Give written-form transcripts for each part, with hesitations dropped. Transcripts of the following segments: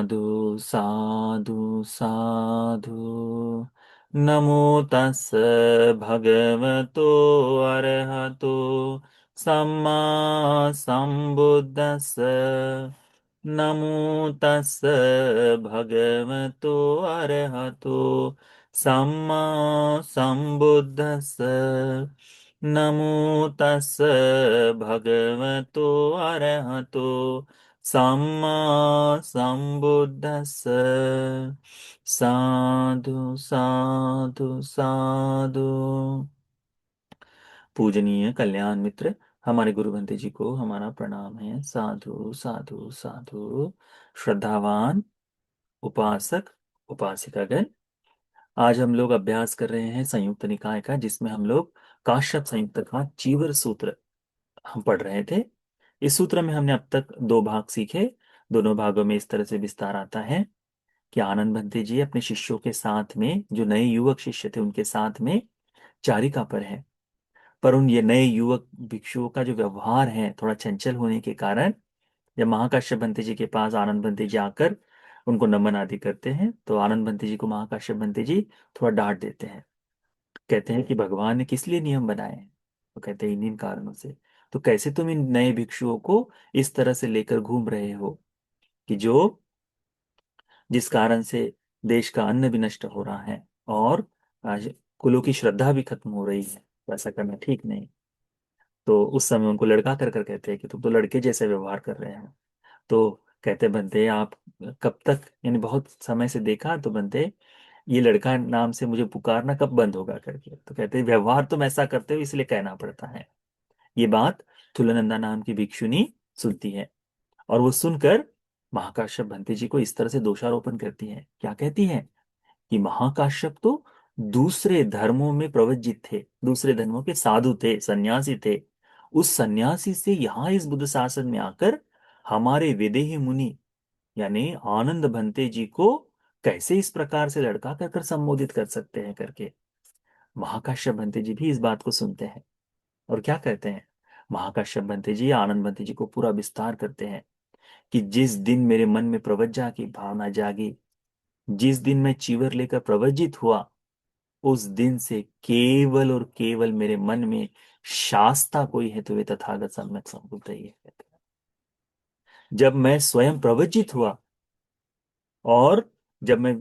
साधु साधु। नमो तस् भगवतो अरहतो सम्मा संबुद्दस्स। नमो तस् भगवतो अरहतो सम्मा संबुद्दस्स। नमो तस् भगवतो अरहतो सम्मा संबुद्दस्स। साधु साधु साधु। पूजनीय कल्याण मित्र, हमारे गुरु बंते जी को हमारा प्रणाम है। साधु साधु साधु। श्रद्धावान उपासक उपासिकागण, आज हम लोग अभ्यास कर रहे हैं संयुक्त निकाय का, जिसमें हम लोग काश्यप संयुक्त का चीवर सूत्र हम पढ़ रहे थे। इस सूत्र में हमने अब तक दो भाग सीखे। दोनों भागों में इस तरह से विस्तार आता है कि आनंद भंते जी अपने शिष्यों के साथ में, जो नए युवक शिष्य थे उनके साथ में चारिका पर है। पर उन ये नए युवक भिक्षुओं का जो व्यवहार है थोड़ा चंचल होने के कारण, जब महाकाश्यप भंते जी के पास आनंद भंते जी आकर उनको नमन आदि करते हैं, तो आनंद भंते जी को महाकाश्यप भंते जी थोड़ा डांट देते हैं। कहते हैं कि भगवान ने किस लिए नियम बनाए हैं? तो कहते हैं इन कारणों से। तो कैसे तुम इन नए भिक्षुओं को इस तरह से लेकर घूम रहे हो कि जिस कारण से देश का अन्न भी नष्ट हो रहा है और आज कुलों की श्रद्धा भी खत्म हो रही है, तो ऐसा करना ठीक नहीं। तो उस समय उनको लड़का कर कर कहते हैं कि तुम तो लड़के जैसे व्यवहार कर रहे हो। तो कहते बनते आप कब तक, यानी बहुत समय से देखा, तो बनते ये लड़का नाम से मुझे पुकारना कब बंद होगा करके। तो कहते व्यवहार तुम ऐसा करते हो इसलिए कहना पड़ता है। ये बात तुलनंदा नाम की भिक्षुनी सुनती है और वो सुनकर महाकाश्यप भंते जी को इस तरह से दोषारोपण करती है। क्या कहती है कि महाकाश्यप तो दूसरे धर्मों में प्रवज्जित थे, दूसरे धर्मों के साधु थे, सन्यासी थे। उस सन्यासी से यहाँ इस बुद्ध शासन में आकर हमारे विदेही मुनि यानी आनंद भंते जी को कैसे इस प्रकार से लड़का कर कर संबोधित कर सकते हैं करके। महाकाश्यप भंते जी भी इस बात को सुनते हैं और क्या कहते हैं। महाकाश्यप भंते जी आनंद भंते जी को पूरा विस्तार करते हैं कि जिस दिन मेरे मन में प्रवज्जा की भावना जागी, जिस दिन मैं चीवर लेकर प्रवज्जित हुआ, उस दिन से केवल और केवल मेरे मन में शास्ता कोई है तो वे तथागत सम्यक संबुद्ध ही है। जब मैं स्वयं प्रवज्जित हुआ और जब मैं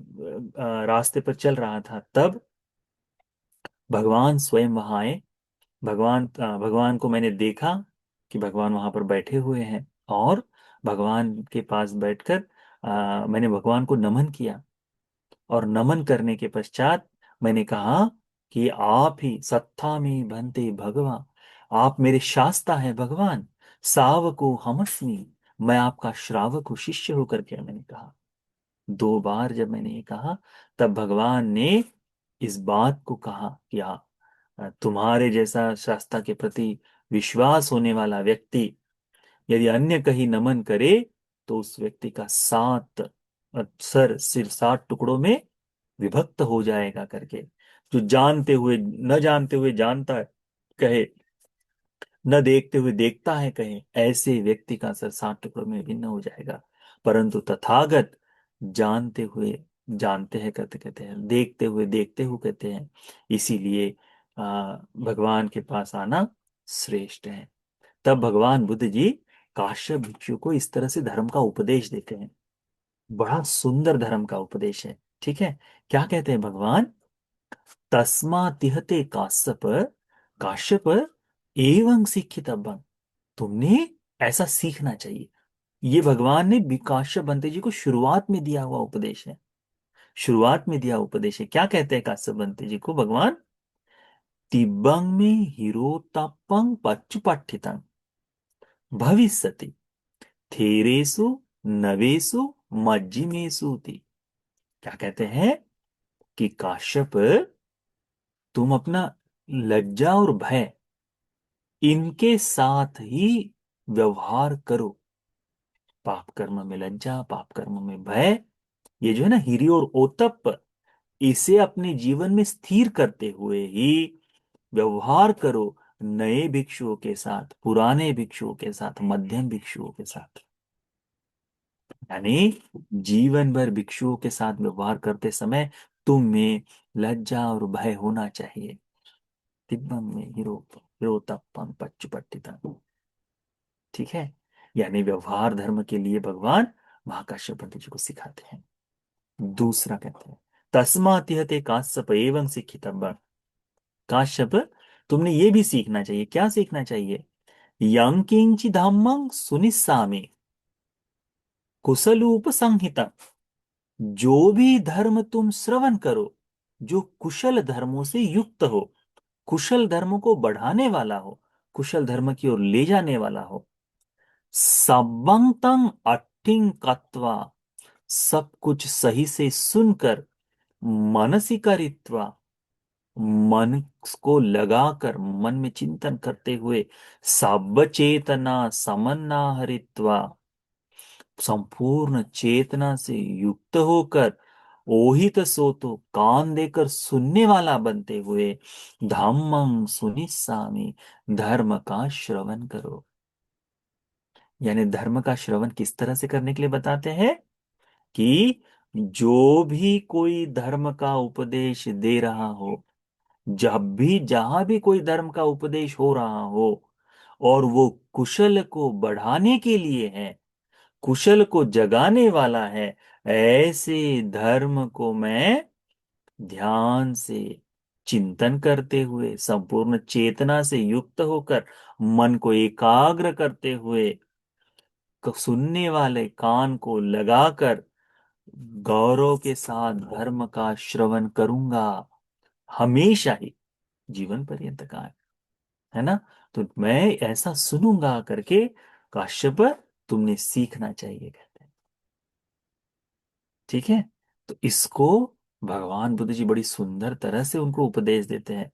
रास्ते पर चल रहा था, तब भगवान स्वयं वहां आए। भगवान को मैंने देखा कि भगवान वहां पर बैठे हुए हैं और भगवान के पास बैठकर मैंने भगवान को नमन किया और नमन करने के पश्चात मैंने कहा कि आप ही सत्ता में बनते भगवान, आप मेरे शास्ता हैं भगवान। सावको हमस्मी, मैं आपका श्रावक हूं, शिष्य होकर के मैंने कहा। दो बार जब मैंने ये कहा, तब भगवान ने इस बात को कहा कि तुम्हारे जैसा शास्त्रा के प्रति विश्वास होने वाला व्यक्ति यदि अन्य कहीं नमन करे तो उस व्यक्ति का सिर 7 टुकड़ों में विभक्त हो जाएगा करके। जो जानते हुए न जानते हुए जानता है कहे, न देखते हुए देखता है कहे, ऐसे व्यक्ति का सर 7 टुकड़ों में भिन्न हो जाएगा। परंतु तथागत जानते हुए जानते हैं कहते कहते हैं, देखते हुए देखते हुए कहते हैं। इसीलिए भगवान के पास आना श्रेष्ठ है। तब भगवान बुद्ध जी काश्यप भिक्षु को इस तरह से धर्म का उपदेश देते हैं। बड़ा सुंदर धर्म का उपदेश है। ठीक है, क्या कहते हैं भगवान? तस्मा तिहते काश्यप, काश्यप एवं शिक्षितव्यं, तुमने ऐसा सीखना चाहिए। ये भगवान ने काश्यप बंते जी को शुरुआत में दिया हुआ उपदेश है। शुरुआत में दिया उपदेश है। क्या कहते हैं काश्यप बंते जी को भगवान? तिब्बंग में हिरोतापंग पच्चुपाठितंग भविष्यति थेरेसु नवेसु मज्जिमेसु ति। क्या कहते हैं कि काश्यप, तुम अपना लज्जा और भय इनके साथ ही व्यवहार करो। पाप कर्म में लज्जा, पाप कर्म में भय, ये जो है ना हिरि और ओतप, इसे अपने जीवन में स्थिर करते हुए ही व्यवहार करो। नए भिक्षुओं के साथ, पुराने भिक्षुओं के साथ, मध्यम भिक्षुओं के साथ। यानी जीवन भर भिक्षुओं के साथ व्यवहार करते समय तुम में लज्जा और भय होना चाहिए। तिब्बम में हिरोतप्पम पच्चुपट्टिता। ठीक है। यानी व्यवहार धर्म के लिए भगवान महाकाश्यप पंडित जी को सिखाते हैं। दूसरा कहते हैं तस्मात् यहते काश्यप एवं शिक्षितव्य। काश्यप, तुमने ये भी सीखना चाहिए। क्या सीखना चाहिए? यं किंचि धम्मं सुनिस्सामि कुशलूप संहिता। जो भी धर्म तुम श्रवण करो, जो कुशल धर्मों से युक्त हो, कुशल धर्म को बढ़ाने वाला हो, कुशल धर्म की ओर ले जाने वाला हो, सबंतं अट्ठिं कत्वा, सब कुछ सही से सुनकर, मनसिकरित्वा, मन को लगाकर, मन में चिंतन करते हुए, सब चेतना समन्नाहरित्वा, संपूर्ण चेतना से युक्त होकर, ओहित सो तो कान देकर सुनने वाला बनते हुए, धम्मं सुनिस्सामि, धर्म का श्रवण करो। यानी धर्म का श्रवण किस तरह से करने के लिए बताते हैं? कि जो भी कोई धर्म का उपदेश दे रहा हो, जब भी जहां भी कोई धर्म का उपदेश हो रहा हो, और वो कुशल को बढ़ाने के लिए है, कुशल को जगाने वाला है, ऐसे धर्म को मैं ध्यान से चिंतन करते हुए, संपूर्ण चेतना से युक्त होकर, मन को एकाग्र करते हुए, सुनने वाले कान को लगाकर गौरव के साथ धर्म का श्रवण करूंगा, हमेशा ही, जीवन पर्यंत का है ना। तो मैं ऐसा सुनूंगा करके काश्यप तुमने सीखना चाहिए, कहते हैं। ठीक है। तो इसको भगवान बुद्ध जी बड़ी सुंदर तरह से उनको उपदेश देते हैं,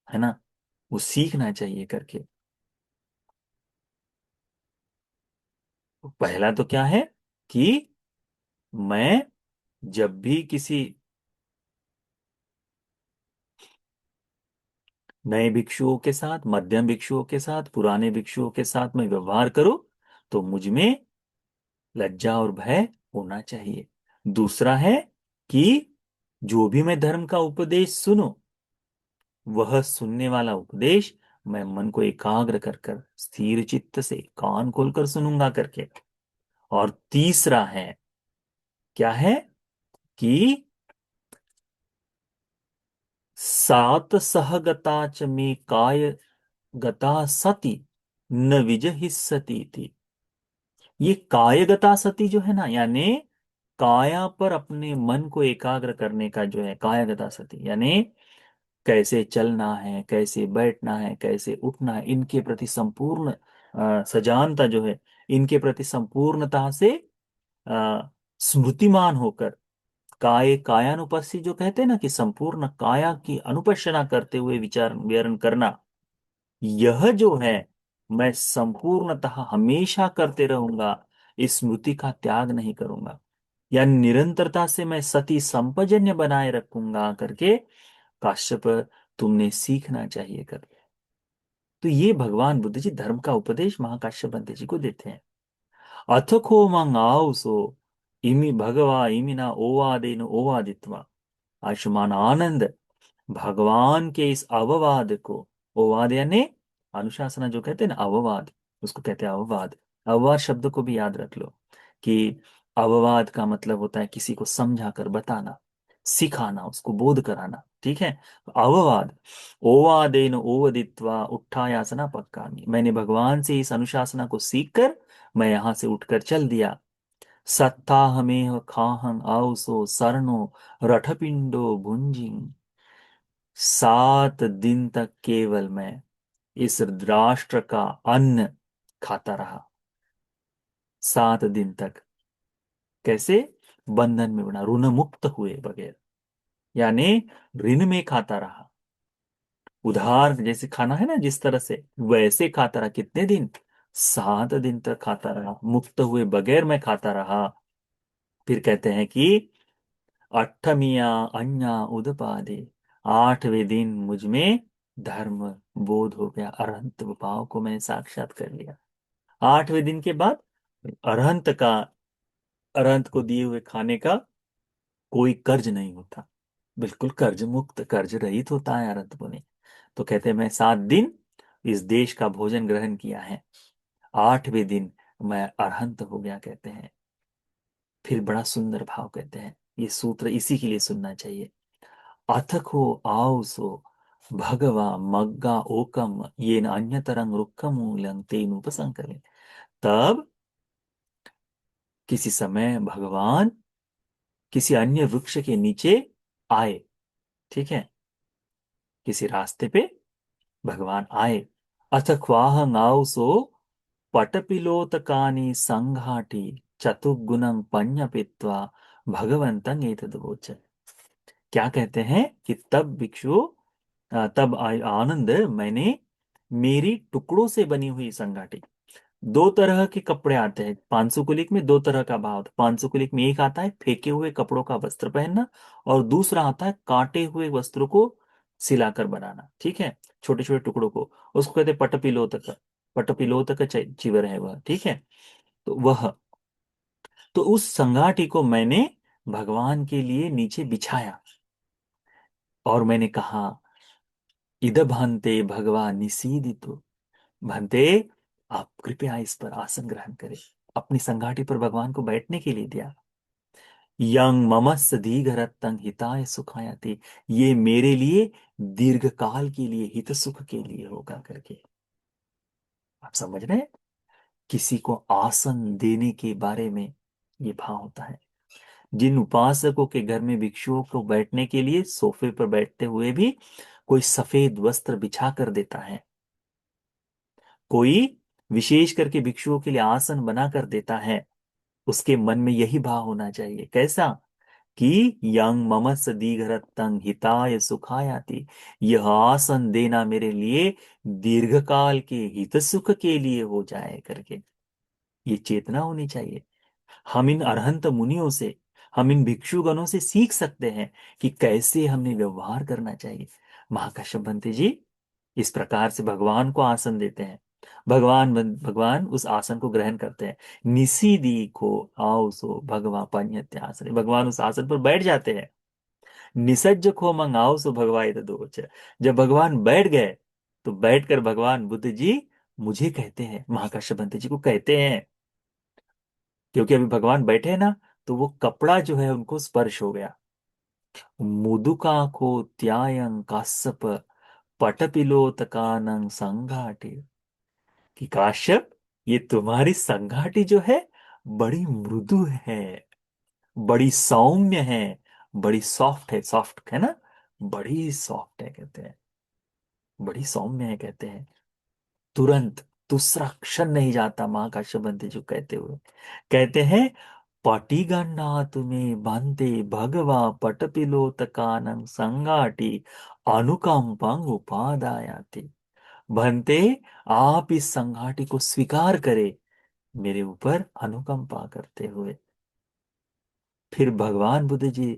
है ना। वो सीखना चाहिए करके। पहला तो क्या है कि मैं जब भी किसी नए भिक्षुओं के साथ, मध्यम भिक्षुओं के साथ, पुराने भिक्षुओं के साथ मैं व्यवहार करूं, तो मुझ में लज्जा और भय होना चाहिए। दूसरा है कि जो भी मैं धर्म का उपदेश सुनो, वह सुनने वाला उपदेश मैं मन को एकाग्र कर कर, स्थिर चित्त से कान खोलकर सुनूंगा करके। और तीसरा है, क्या है? कि सात सहगता च मे काय गता सती न विजहिष्यति थी। ये कायगता सती जो है ना, यानी काया पर अपने मन को एकाग्र करने का जो है कायगता सती, यानी कैसे चलना है, कैसे बैठना है, कैसे उठना है, इनके प्रति संपूर्ण सजानता जो है, इनके प्रति संपूर्णता से स्मृतिमान होकर, कायानुपस्थित जो कहते हैं ना, कि संपूर्ण काया की अनुपश्यना करते हुए विचार विवरण करना, यह जो है मैं संपूर्णतः हमेशा करते रहूंगा, इस स्मृति का त्याग नहीं करूंगा, या निरंतरता से मैं सती संपजन्य बनाए रखूंगा करके काश्यप तुमने सीखना चाहिए कर। तो ये भगवान बुद्ध जी धर्म का उपदेश महाकाश्यप पंडित जी को देते हैं। अथ को मंग आओ इमि भगवा इमिना ओवादेन ओवादित्वा। आयुष्मान आनंद भगवान के इस अववाद को, ओवाद यानी अनुशासना जो कहते हैं ना, अववाद, उसको कहते हैं अववाद। अववाद शब्द को भी याद रख लो कि अववाद का मतलब होता है किसी को समझा कर बताना, सिखाना, उसको बोध कराना। ठीक है। अववाद, ओवादेन ओवदित्वा उत्थायासना पक्कामि। मैंने भगवान से इस अनुशासना को सीखकर मैं यहां से उठकर चल दिया। सत्ता हमें खाहं आओसो सरनो रठपिंडो भुंजिं। 7 दिन तक केवल मैं इस राष्ट्र का अन्न खाता रहा। 7 दिन तक। कैसे? बंधन में बना, ऋण मुक्त हुए बगैर, यानी ऋण में खाता रहा, उधार जैसे खाना है ना जिस तरह से, वैसे खाता रहा। कितने दिन? 7 दिन तक खाता रहा, मुक्त हुए बगैर मैं खाता रहा। फिर कहते हैं कि अठमिया अन्या उदपादे। 8वें दिन मुझ में धर्म बोध हो गया, अरहंत भाव को मैंने साक्षात कर लिया। 8वें दिन के बाद अरहंत का, अरहंत को दिए हुए खाने का कोई कर्ज नहीं होता, बिल्कुल कर्ज मुक्त, कर्ज रहित होता है अरहंत मुनि। तो कहते हैं मैं 7 दिन इस देश का भोजन ग्रहण किया है, 8वें दिन मैं अरहंत हो गया कहते हैं। फिर बड़ा सुंदर भाव कहते हैं, ये सूत्र इसी के लिए सुनना चाहिए। अथको आओ सो भगवा मग्गा ओकम ये न अन्यतरंग रुक्कम मूलंग तेन उपसंकरे। तब किसी समय भगवान किसी अन्य वृक्ष के नीचे आए, ठीक है, किसी रास्ते पे भगवान आए। अथ क्वाह सो पटपिलोतकानि संघाटी चतुगुणं पඤ्ඤपित्वा भगवंतं एतद्वोच। क्या कहते हैं कि तब भिक्षु, तब आनंद मैंने मेरी टुकड़ों से बनी हुई संगाटी। दो तरह के कपड़े आते हैं 500 कुलिक में, दो तरह का भाव होता है। 500 कुलिक में एक आता है फेंके हुए कपड़ों का वस्त्र पहनना, और दूसरा आता है काटे हुए वस्त्रों को सिलाकर बनाना, ठीक है, छोटे छोटे टुकड़ों को। उसको कहते हैं पटपिलोतक, पटपिलोतक चिवर है वह, ठीक है। तो वह, तो उस संगाटी को मैंने भगवान के लिए नीचे बिछाया, और मैंने कहा इद भंते भगवान निसीदितो, भंते आप कृपया इस पर आसन ग्रहण करें। अपनी संगाटी पर भगवान को बैठने के लिए दिया। यंग ममस दीघरतंग हिताय सुखायते, ये मेरे लिए दीर्घ काल के लिए हित सुख के लिए होगा करके। आप समझ रहे हैं, किसी को आसन देने के बारे में ये भाव होता है। जिन उपासकों के घर में भिक्षुओं को बैठने के लिए सोफे पर बैठते हुए भी कोई सफेद वस्त्र बिछा कर देता है, कोई विशेष करके भिक्षुओं के लिए आसन बना कर देता है, उसके मन में यही भाव होना चाहिए। कैसा? कि यंग ममस दीघरतंग हिताय सुखायाति, यह आसन देना मेरे लिए दीर्घकाल के हित सुख के लिए हो जाए करके, ये चेतना होनी चाहिए। हम इन अरहंत मुनियों से, हम इन भिक्षुगणों से सीख सकते हैं कि कैसे हमें व्यवहार करना चाहिए। महाकश्यप बनते जी इस प्रकार से भगवान को आसन देते हैं, भगवान उस आसन को ग्रहण करते हैं। निसीदी को आओ सो भगवा पन्यते आसन, भगवान उस आसन पर बैठ जाते हैं। निसज्ज खो मंगाओ सो भगवाई दोच, जब भगवान बैठ गए तो बैठकर भगवान बुद्ध जी मुझे कहते हैं, महाकश्यप बनते जी को कहते हैं, क्योंकि अभी भगवान बैठे हैं ना, तो वो कपड़ा जो है उनको स्पर्श हो गया। मुदुका को त्यायं काश्यप पटपिलोतकानंग संघाटे, कि काश्यप ये तुम्हारी संघाटी जो है बड़ी मृदु है, बड़ी सौम्य है, बड़ी सॉफ्ट है, सॉफ्ट है ना, बड़ी सॉफ्ट है कहते हैं, बड़ी सौम्य है कहते हैं। तुरंत दूसरा क्षण नहीं जाता मां का शब्द जो कहते हुए, कहते हैं पटिगन्नाथ में बांधे भगवा पटपिलोतकानं संगाटी अनुकंपं उपादायाति। भंते आप इस संगाटी को स्वीकार करें मेरे ऊपर अनुकंपा करते हुए। फिर भगवान बुद्ध जी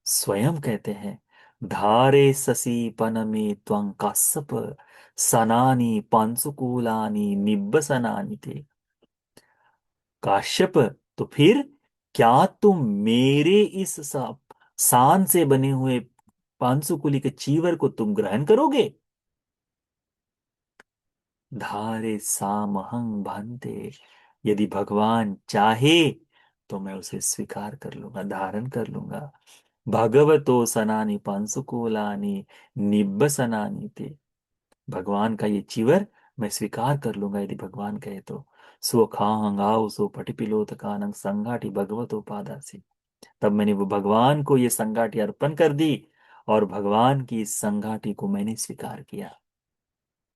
स्वयं कहते हैं धारे ससी पन में त्वं काश्यप सनानी पांसुकूलानी निब्बसनानि थे। काश्यप, तो फिर क्या तुम मेरे इस सान से बने हुए पांसुकुली के चीवर को तुम ग्रहण करोगे? धारे सामहंग भांते, यदि भगवान चाहे तो मैं उसे स्वीकार कर लूंगा, धारण कर लूंगा। भगवतो सनानी पांसुकोलानी निब्ब सनानी ते, भगवान का ये चीवर मैं स्वीकार कर लूंगा यदि भगवान कहे तो। सो खांगाओ सो पटिपिलोत कानंग संगाटी भगवतो पादासी, तब मैंने वो भगवान को ये संगाटी अर्पण कर दी, और भगवान की इस संगाटी को मैंने स्वीकार किया,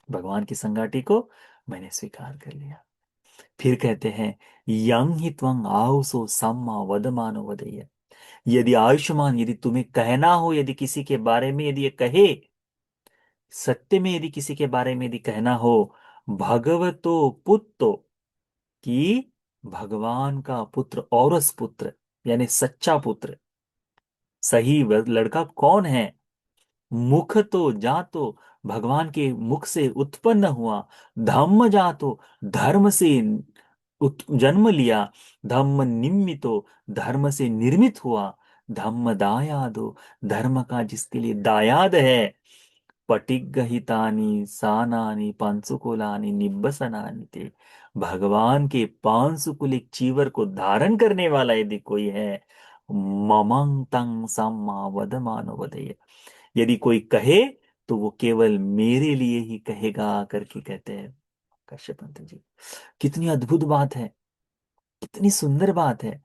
भगवान की संगाटी को मैंने स्वीकार कर लिया। फिर कहते हैं यंग ही त्वंग आओ सो सम्मा वदमानो वदय, यदि आयुष्मान, यदि तुम्हें कहना हो, यदि किसी के बारे में यदि ये कहे, सत्य में यदि किसी के बारे में यदि कहना हो, भगवतो पुत्तो, कि भगवान का पुत्र, औरस पुत्र, यानी सच्चा पुत्र, सही लड़का कौन है? मुख तो जातो, भगवान के मुख से उत्पन्न हुआ, धम्म जातो, धर्म से जन्म लिया, धम्म निमितो, धर्म से निर्मित हुआ, धम्म दायादो, धर्म का जिसके लिए दायाद है, पटिगहितानि सानानि पांशुकुलानि निब्बसनानि ते, भगवान के पांशुकुल एक चीवर को धारण करने वाला यदि कोई है, ममंग तंग सम्मा वदमानो वदय, यदि कोई कहे तो वो केवल मेरे लिए ही कहेगा करके कहते हैं कश्यप पंत जी। कितनी अद्भुत बात है, कितनी सुंदर बात है।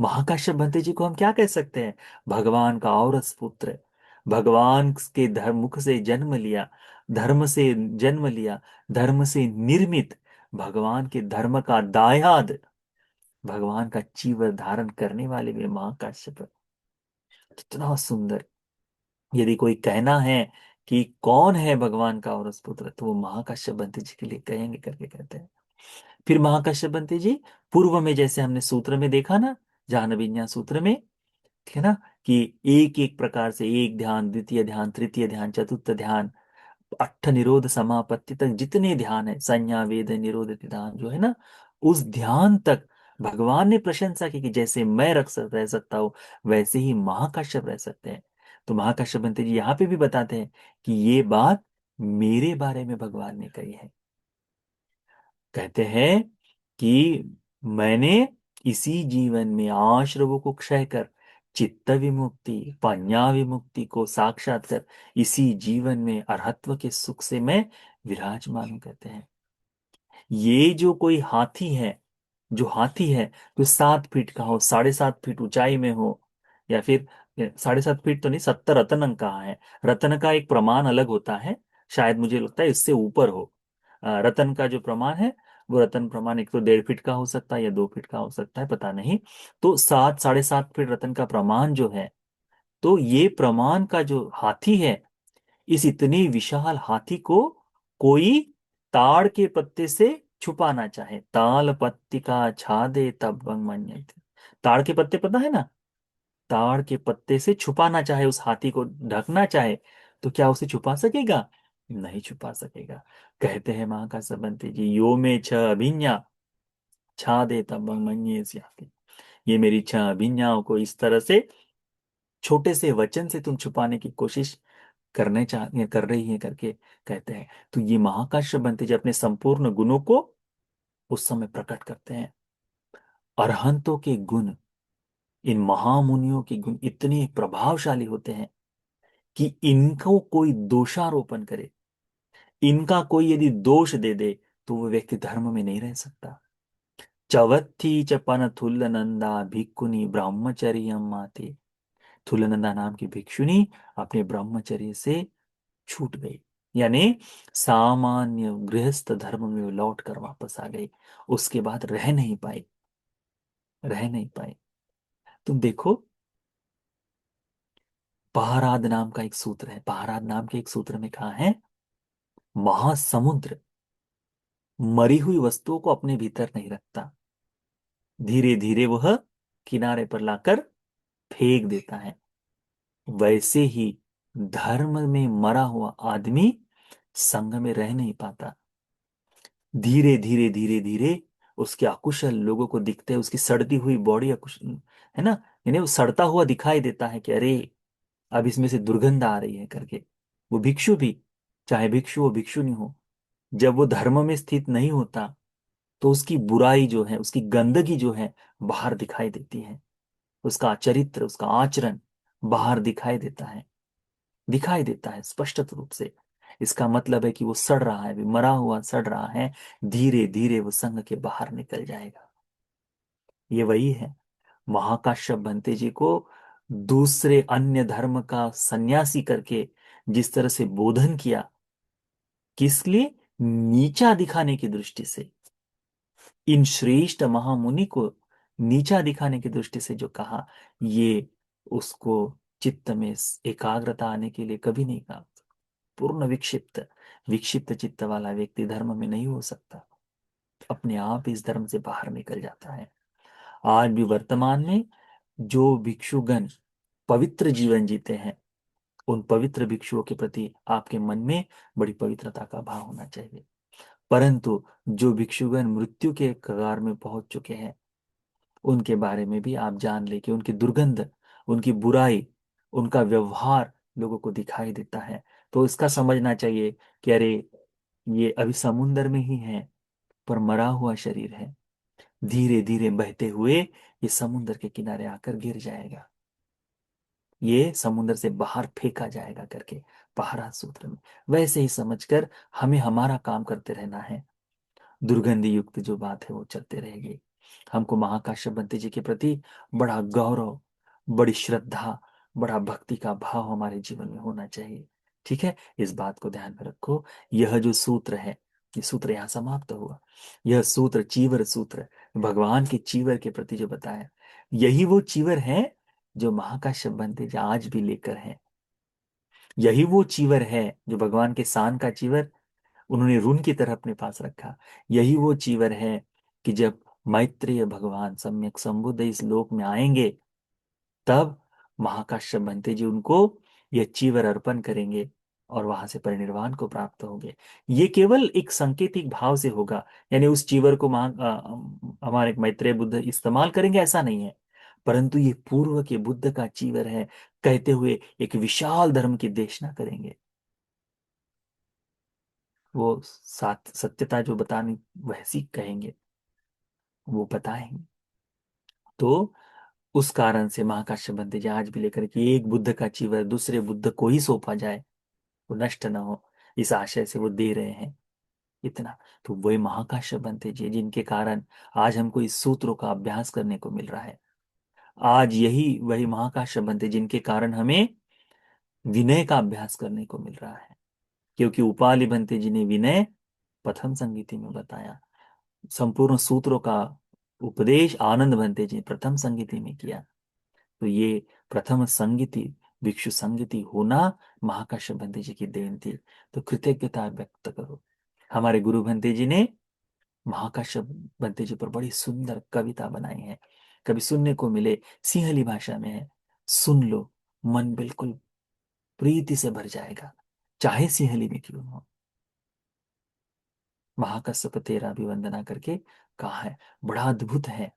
महाकाश्यप भंते जी को हम क्या कह सकते हैं? भगवान का औरस पुत्र, भगवान के धर्म मुख से जन्म लिया, धर्म से जन्म लिया, धर्म से निर्मित, भगवान के धर्म का दायाद, भगवान का चीवर धारण करने वाले भी महाकाश्यप। कितना सुंदर। यदि कोई कहना है कि कौन है भगवान का औरस पुत्र, तो वो महाकाश्यप बंती जी के लिए कहेंगे करके कहते हैं। फिर महाकाश्यप बंती जी पूर्व में जैसे हमने सूत्र में देखा ना, जानविज्ञा सूत्र में, ठीक है ना, कि एक एक प्रकार से एक ध्यान, द्वितीय ध्यान, तृतीय ध्यान, चतुर्थ ध्यान, अट्ठ निरोध समापत्ति तक जितने ध्यान है, संज्ञा वेद निरोध ध्यान जो है ना, उस ध्यान तक भगवान ने प्रशंसा की कि जैसे मैं रह सकता हूं, वैसे ही महाकाश्यप रह सकते हैं। तो महाकाश्यप बनते जी यहाँ पे भी बताते हैं कि ये बात मेरे बारे में भगवान ने कही है। कहते हैं कि मैंने इसी जीवन में आश्रवों को क्षय कर चित्त विमुक्ति, पඤ्ञा विमुक्ति को साक्षात कर इसी जीवन में अरहत्व के सुख से मैं विराजमान हूं। कहते हैं ये जो कोई हाथी है, जो हाथी है, तो 7 फीट का हो, 7.5 फीट ऊंचाई में हो, या फिर 7.5 फीट तो नहीं, 70 रत्न अंक कहाँ है, रत्न का एक प्रमाण अलग होता है, शायद मुझे लगता है इससे ऊपर हो। रत्न का जो प्रमाण है, वो रत्न प्रमाण एक तो 1.5 फीट का हो सकता है या 2 फीट का हो सकता है, पता नहीं। तो 7 साढ़े 7 फीट रत्न का प्रमाण जो है, तो ये प्रमाण का जो हाथी है, इस इतने विशाल हाथी को कोई ताड़ के पत्ते से छुपाना चाहे, ताल पत्ती का छादे तब बंग मन्यते। ताड़ के पत्ते पता है ना, ताड़ के पत्ते से छुपाना चाहे, उस हाथी को ढकना चाहे, तो क्या उसे छुपा सकेगा? नहीं छुपा सकेगा। कहते हैं मां का सबंती जी, यो में छ अभिज्ञा छादे तब बंग मन्ये स्याति। ये मेरी 6 अभिज्ञाओं को इस तरह से छोटे से वचन से तुम छुपाने की कोशिश करने चाह कर रही है करके कहते हैं। तो ये महाकाश्यप बनते जी अपने संपूर्ण गुणों को उस समय प्रकट करते हैं। अरहंतों के गुण, इन महामुनियों के गुण इतने प्रभावशाली होते हैं कि इनको कोई दोषारोपण करे, इनका कोई यदि दोष दे दे, तो वो व्यक्ति धर्म में नहीं रह सकता। चवत्थी चपन थुल्लनंदा भिक्खुनी ब्रह्मचर्य माते, थुल्लनंदा नाम की भिक्षुनी अपने ब्रह्मचर्य से छूट गई, यानी सामान्य गृहस्थ धर्म में वो लौट कर वापस आ गई। उसके बाद रह नहीं पाई, रह नहीं पाई। तुम देखो, पहराद नाम का एक सूत्र है, पहराद नाम के एक सूत्र में कहा है, महासमुद्र मरी हुई वस्तुओं को अपने भीतर नहीं रखता, धीरे धीरे वह किनारे पर लाकर फेंक देता है। वैसे ही धर्म में मरा हुआ आदमी संग में रह नहीं पाता, धीरे धीरे धीरे धीरे उसके अकुशल लोगों को दिखते हैं, उसकी सड़ती हुई बॉडी अकुशल है ना, यानी वो सड़ता हुआ दिखाई देता है कि अरे अब इसमें से दुर्गंध आ रही है करके। वो भिक्षु भी, चाहे भिक्षु हो भिक्षु नहीं हो, जब वो धर्म में स्थित नहीं होता, तो उसकी बुराई जो है, उसकी गंदगी जो है बाहर दिखाई देती है, उसका चरित्र, उसका आचरण बाहर दिखाई देता है, दिखाई देता है स्पष्ट रूप से। इसका मतलब है कि वो सड़ रहा है, भी मरा हुआ सड़ रहा है, धीरे धीरे वो संघ के बाहर निकल जाएगा। ये वही है। महाकाश्यप भंते जी को दूसरे अन्य धर्म का सन्यासी करके जिस तरह से बोधन किया, किस लिए? नीचा दिखाने की दृष्टि से, इन श्रेष्ठ महामुनि को नीचा दिखाने की दृष्टि से जो कहा, ये उसको चित्त में एकाग्रता आने के लिए कभी नहीं कहा। पूर्ण विक्षिप्त, विक्षिप्त चित्त वाला व्यक्ति धर्म में नहीं हो सकता, अपने आप इस धर्म से बाहर निकल जाता है। आज भी वर्तमान में जो भिक्षुगण पवित्र जीवन जीते हैं, उन पवित्र भिक्षुओं के प्रति आपके मन में बड़ी पवित्रता का भाव होना चाहिए। परंतु जो भिक्षुगण मृत्यु के कगार में पहुंच चुके हैं, उनके बारे में भी आप जान ले कि उनकी दुर्गंध, उनकी बुराई, उनका व्यवहार लोगों को दिखाई देता है। तो इसका समझना चाहिए कि अरे, ये अभी समुंदर में ही है, पर मरा हुआ शरीर है, धीरे धीरे बहते हुए ये समुंदर के किनारे आकर गिर जाएगा, ये समुंदर से बाहर फेंका जाएगा करके पहरा सूत्र में। वैसे ही समझकर हमें हमारा काम करते रहना है। दुर्गंधि युक्त जो बात है वो चलते रहेगी। हमको महाकाश्यप बंते जी के प्रति बड़ा गौरव, बड़ी श्रद्धा, बड़ा भक्ति का भाव हमारे जीवन में होना चाहिए। ठीक है, इस बात को ध्यान में रखो। यह जो सूत्र है, ये सूत्र यहाँ समाप्त हुआ। यह सूत्र चीवर सूत्र, भगवान के चीवर के प्रति जो बताया, यही वो चीवर है जो महाकाश्यप बंते जी आज भी लेकर हैं। यही वो चीवर है जो भगवान के सान का चीवर उन्होंने रून की तरह अपने पास रखा। यही वो चीवर है कि जब मैत्रेय भगवान सम्यक संबुद्ध इस लोक में आएंगे, तब महाकाश्यप बनते जी उनको यह चीवर अर्पण करेंगे और वहां से परिनिर्वाण को प्राप्त होंगे। ये केवल एक सांकेतिक भाव से होगा, यानी उस चीवर को हमारे मैत्रेय बुद्ध इस्तेमाल करेंगे ऐसा नहीं है, परंतु ये पूर्व के बुद्ध का चीवर है, कहते हुए एक विशाल धर्म की देशना करेंगे। वो सत्यता जो बतानी वैसी कहेंगे, वो बताएंगे। तो उस कारण से महाकाश्यप बनते जी आज भी लेकर कि एक बुद्ध का चीवर दूसरे बुद्ध को ही सौंपा जाए, वो नष्ट ना हो, इस आशय से वो दे रहे हैं इतना। तो वही महाकाश्यप बनते जी जिनके कारण आज हमको इस सूत्रों का अभ्यास करने को मिल रहा है। आज यही वही महाकाश्यप बनते जिनके कारण हमें विनय का अभ्यास करने को मिल रहा है, क्योंकि उपालि बनते जी ने विनय प्रथम संगीति में बताया। संपूर्ण सूत्रों का उपदेश आनंद बनते जी प्रथम संगीति में किया। तो ये प्रथम संगीति, भिक्षु संगीति होना महाकाश्यप बंते जी की देन थी। तो कृतज्ञता व्यक्त करो। हमारे गुरु बंते जी ने महाकाश्यप बंते जी पर बड़ी सुंदर कविता बनाई है, कभी सुनने को मिले, सिंहली भाषा में है, सुन लो, मन बिल्कुल प्रीति से भर जाएगा, चाहे सिंहली में क्यों हो। महाकश्यप तेरा भी वंदना करके कहा है, बड़ा अद्भुत है।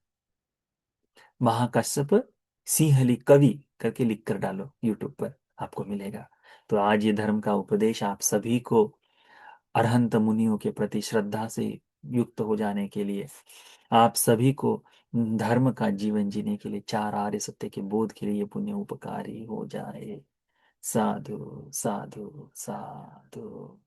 महाकश्यप सिंहली कवि करके लिख कर डालो यूट्यूब पर, आपको मिलेगा। तो आज ये धर्म का उपदेश आप सभी को अरहंत मुनियों के प्रति श्रद्धा से युक्त हो जाने के लिए, आप सभी को धर्म का जीवन जीने के लिए, चार आर्य सत्य के बोध के लिए पुण्य उपकारी हो जाए। साधु साधु साधु।